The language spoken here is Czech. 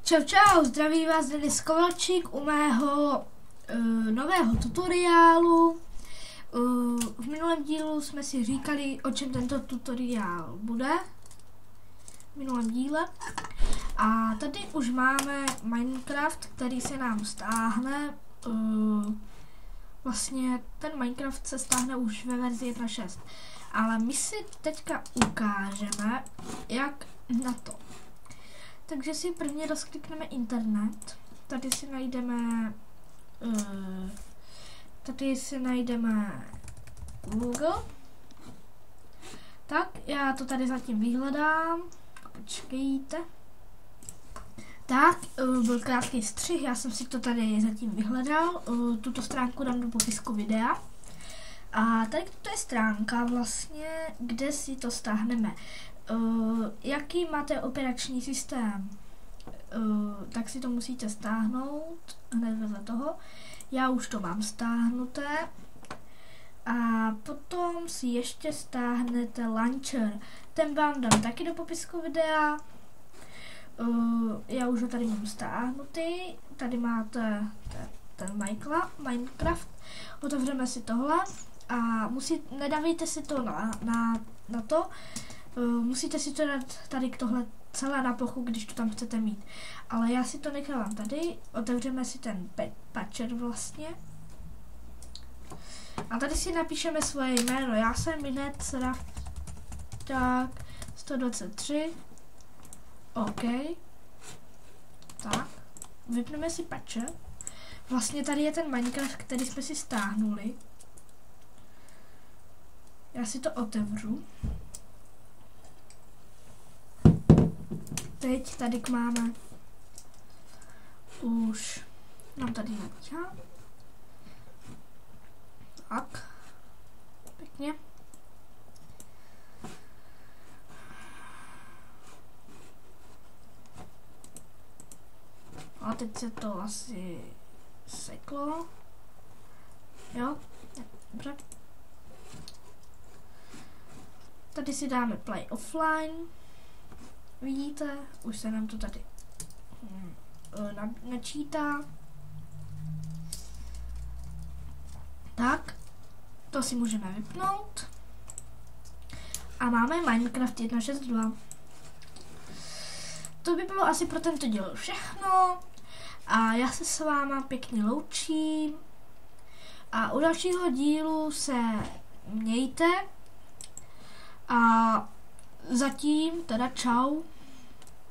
Čau, zdraví vás Denis Kovalčík u mého nového tutoriálu. V minulém dílu jsme si říkali, o čem tento tutoriál bude. V minulém díle. A tady už máme Minecraft, který se nám stáhne. Vlastně ten Minecraft se stáhne už ve verzi 1.6. Ale my si teďka ukážeme, jak na to. Takže si prvně rozklikneme internet. Tady si najdeme Google. Tak, já to tady zatím vyhledám. Počkejte. Tak, byl krátký střih, já jsem si to tady zatím vyhledal. Tuto stránku dám do popisku videa. A tady to je stránka vlastně, kde si to stáhneme. Jaký máte operační systém, tak si to musíte stáhnout hned vedle toho. Já už to mám stáhnuté. A potom si ještě stáhnete launcher. Ten vám dám taky do popisku videa. Já už ho tady mám stáhnutý. Tady máte ten Minecraft. Otevřeme si tohle. A nedávejte si to na to. Musíte si to dát tady k tohle celé na plochu, když to tam chcete mít. Ale já si to nechávám tady. Otevřeme si ten patcher vlastně. A tady si napíšeme svoje jméno. Já jsem Minec tak 123. OK. Tak. Vypneme si patcher. Vlastně tady je ten Minecraft, který jsme si stáhnuli. Já si to otevřu. Teď tady máme už nám tady nabíhá. Tak. Pěkně. A teď se to asi seklo. Jo, dobře. Tady si dáme play offline. Vidíte, už se nám to tady načítá. Tak, to si můžeme vypnout. A máme Minecraft 1.6.2. To by bylo asi pro tento díl všechno. A já se s váma pěkně loučím. A u dalšího dílu se mějte. A zatím teda čau.